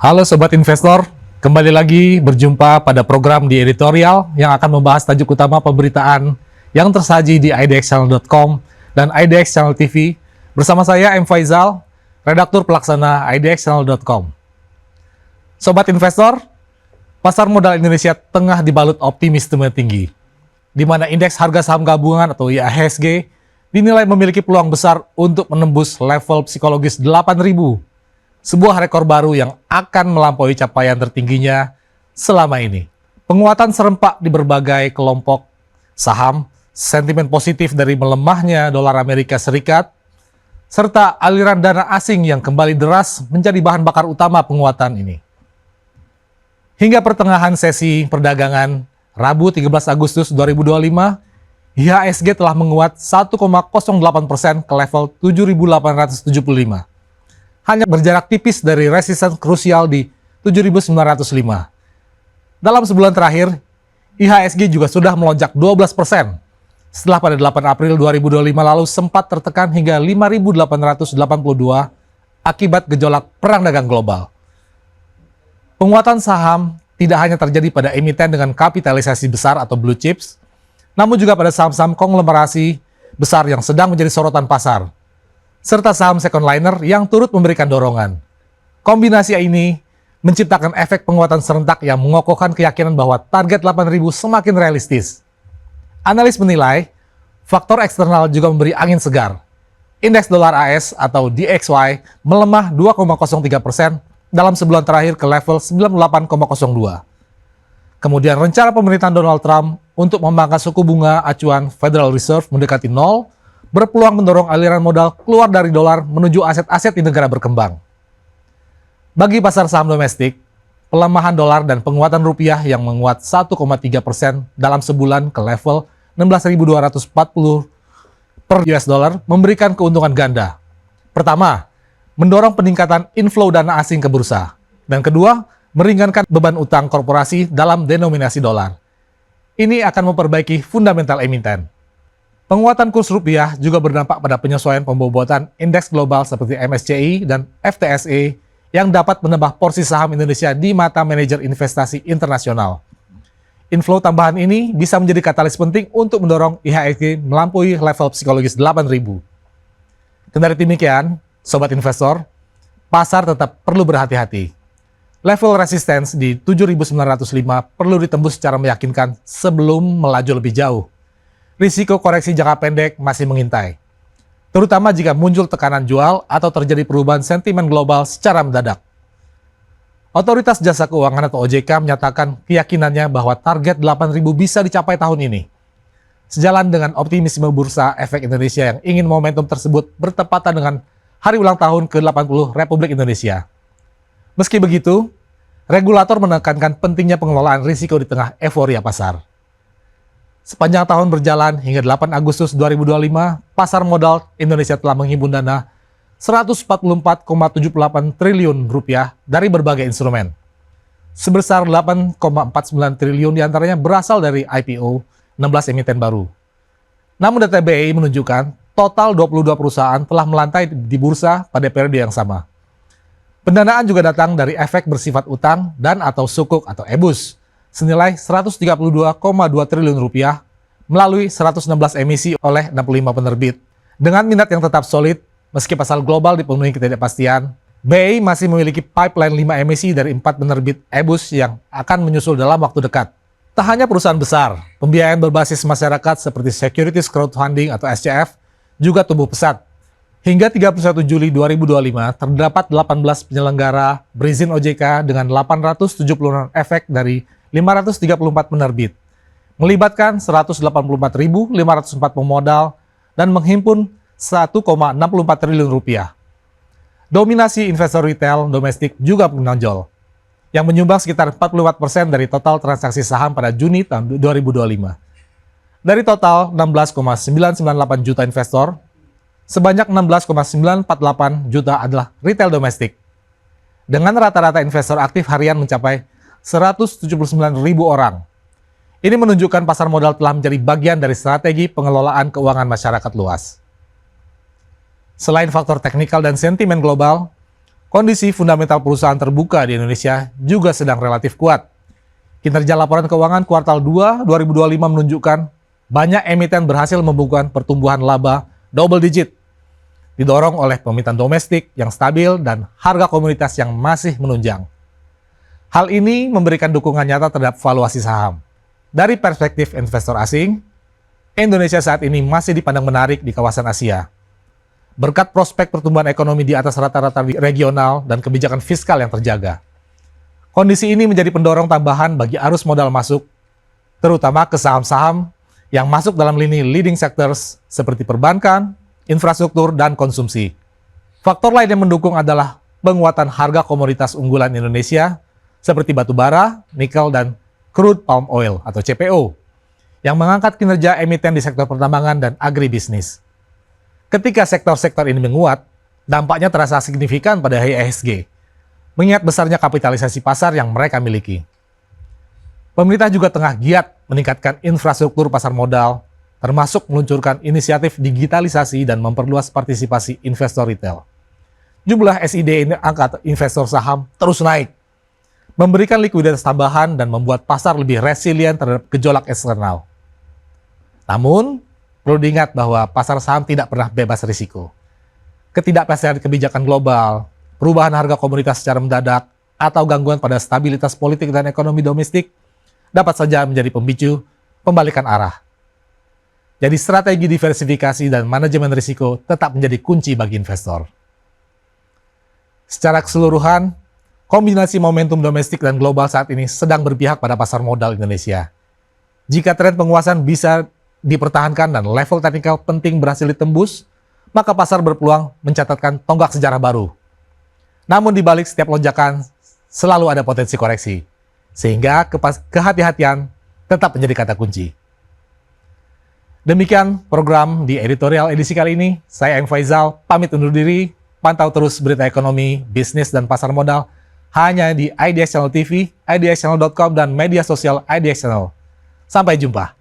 Halo Sobat Investor, kembali lagi berjumpa pada program di editorial yang akan membahas tajuk utama pemberitaan yang tersaji di idxchannel.com dan IDX Channel TV bersama saya M. Faizal, redaktur pelaksana idxchannel.com. Sobat Investor, pasar modal Indonesia tengah dibalut optimisme tinggi, di mana indeks harga saham gabungan atau IHSG dinilai memiliki peluang besar untuk menembus level psikologis 8.000. Sebuah rekor baru yang akan melampaui capaian tertingginya selama ini. Penguatan serempak di berbagai kelompok saham, sentimen positif dari melemahnya dolar Amerika Serikat, serta aliran dana asing yang kembali deras menjadi bahan bakar utama penguatan ini. Hingga pertengahan sesi perdagangan Rabu 13 Agustus 2025, IHSG telah menguat 1,08% ke level 7.875. Hanya berjarak tipis dari resistance krusial di 7.905. Dalam sebulan terakhir, IHSG juga sudah melonjak 12%, setelah pada 8 April 2025 lalu sempat tertekan hingga 5.882 akibat gejolak perang dagang global. Penguatan saham tidak hanya terjadi pada emiten dengan kapitalisasi besar atau blue chips, namun juga pada saham-saham konglomerasi besar yang sedang menjadi sorotan pasar, serta saham second liner yang turut memberikan dorongan. Kombinasi ini menciptakan efek penguatan serentak yang mengokohkan keyakinan bahwa target 8.000 semakin realistis. Analis menilai, faktor eksternal juga memberi angin segar. Indeks dolar AS atau DXY melemah 2,03% dalam sebulan terakhir ke level 98,02. Kemudian rencana pemerintahan Donald Trump untuk memangkas suku bunga acuan Federal Reserve mendekati 0, berpeluang mendorong aliran modal keluar dari dolar menuju aset-aset di negara berkembang. Bagi pasar saham domestik, pelemahan dolar dan penguatan rupiah yang menguat 1,3% dalam sebulan ke level 16.240 per US dollar memberikan keuntungan ganda. Pertama, mendorong peningkatan inflow dana asing ke bursa. Dan kedua, meringankan beban utang korporasi dalam denominasi dolar. Ini akan memperbaiki fundamental emiten. Penguatan kurs rupiah juga berdampak pada penyesuaian pembobotan indeks global seperti MSCI dan FTSE yang dapat menambah porsi saham Indonesia di mata manajer investasi internasional. Inflow tambahan ini bisa menjadi katalis penting untuk mendorong IHSG melampaui level psikologis 8.000. Kendari demikian, Sobat Investor, pasar tetap perlu berhati-hati. Level resistance di 7.905 perlu ditembus secara meyakinkan sebelum melaju lebih jauh. Risiko koreksi jangka pendek masih mengintai, terutama jika muncul tekanan jual atau terjadi perubahan sentimen global secara mendadak. Otoritas Jasa Keuangan atau OJK menyatakan keyakinannya bahwa target 8.000 bisa dicapai tahun ini. Sejalan dengan optimisme bursa efek Indonesia yang ingin momentum tersebut bertepatan dengan hari ulang tahun ke-80 Republik Indonesia. Meski begitu, regulator menekankan pentingnya pengelolaan risiko di tengah euforia pasar. Sepanjang tahun berjalan hingga 8 Agustus 2025, pasar modal Indonesia telah menghimpun dana 144,78 triliun rupiah dari berbagai instrumen. Sebesar 8,49 triliun diantaranya berasal dari IPO 16 emiten baru. Namun data BI menunjukkan total 22 perusahaan telah melantai di bursa pada periode yang sama. Pendanaan juga datang dari efek bersifat utang dan atau sukuk atau EBUS, senilai 132,2 triliun rupiah melalui 116 emisi oleh 65 penerbit. Dengan minat yang tetap solid, meski pasar global dipenuhi ketidakpastian, BI masih memiliki pipeline 5 emisi dari 4 penerbit EBUS yang akan menyusul dalam waktu dekat. Tak hanya perusahaan besar, pembiayaan berbasis masyarakat seperti Securities Crowdfunding atau SCF juga tumbuh pesat. Hingga 31 Juli 2025, terdapat 18 penyelenggara berizin OJK dengan 876 efek dari 534 penerbit, melibatkan 184.504 pemodal dan menghimpun 1,64 triliun rupiah. Dominasi investor retail domestik juga menonjol, yang menyumbang sekitar 44% dari total transaksi saham pada Juni tahun 2025. Dari total 16,998 juta investor, sebanyak 16,948 juta adalah retail domestik. Dengan rata-rata investor aktif harian mencapai 179.000 orang. Ini menunjukkan pasar modal telah menjadi bagian dari strategi pengelolaan keuangan masyarakat luas. Selain faktor teknikal dan sentimen global, Kondisi fundamental perusahaan terbuka di Indonesia juga sedang relatif kuat. Kinerja laporan keuangan kuartal 2 2025 menunjukkan banyak emiten berhasil membukukan pertumbuhan laba double digit, didorong oleh permintaan domestik yang stabil dan harga komoditas yang masih menunjang. Hal ini memberikan dukungan nyata terhadap valuasi saham. Dari perspektif investor asing, Indonesia saat ini masih dipandang menarik di kawasan Asia. Berkat prospek pertumbuhan ekonomi di atas rata-rata regional dan kebijakan fiskal yang terjaga. Kondisi ini menjadi pendorong tambahan bagi arus modal masuk, terutama ke saham-saham yang masuk dalam lini leading sectors seperti perbankan, infrastruktur, dan konsumsi. Faktor lain yang mendukung adalah penguatan harga komoditas unggulan Indonesia seperti batu bara, nikel, dan crude palm oil atau CPO, yang mengangkat kinerja emiten di sektor pertambangan dan agribisnis. Ketika sektor-sektor ini menguat, dampaknya terasa signifikan pada IHSG, mengingat besarnya kapitalisasi pasar yang mereka miliki. Pemerintah juga tengah giat meningkatkan infrastruktur pasar modal, termasuk meluncurkan inisiatif digitalisasi dan memperluas partisipasi investor retail. Jumlah SID angka investor saham terus naik, memberikan likuiditas tambahan dan membuat pasar lebih resilient terhadap gejolak eksternal. Namun, perlu diingat bahwa pasar saham tidak pernah bebas risiko. Ketidakpastian kebijakan global, perubahan harga komoditas secara mendadak, atau gangguan pada stabilitas politik dan ekonomi domestik dapat saja menjadi pemicu pembalikan arah. Jadi strategi diversifikasi dan manajemen risiko tetap menjadi kunci bagi investor. Secara keseluruhan, kombinasi momentum domestik dan global saat ini sedang berpihak pada pasar modal Indonesia. Jika tren penguasaan bisa dipertahankan dan level teknikal penting berhasil ditembus, maka pasar berpeluang mencatatkan tonggak sejarah baru. Namun di balik setiap lonjakan, selalu ada potensi koreksi, sehingga kehati-hatian tetap menjadi kata kunci. Demikian program di editorial edisi kali ini. Saya M. Faizal, pamit undur diri. Pantau terus berita ekonomi, bisnis, dan pasar modal hanya di IDX Channel TV, idxchannel.com, dan media sosial IDX Channel. Sampai jumpa.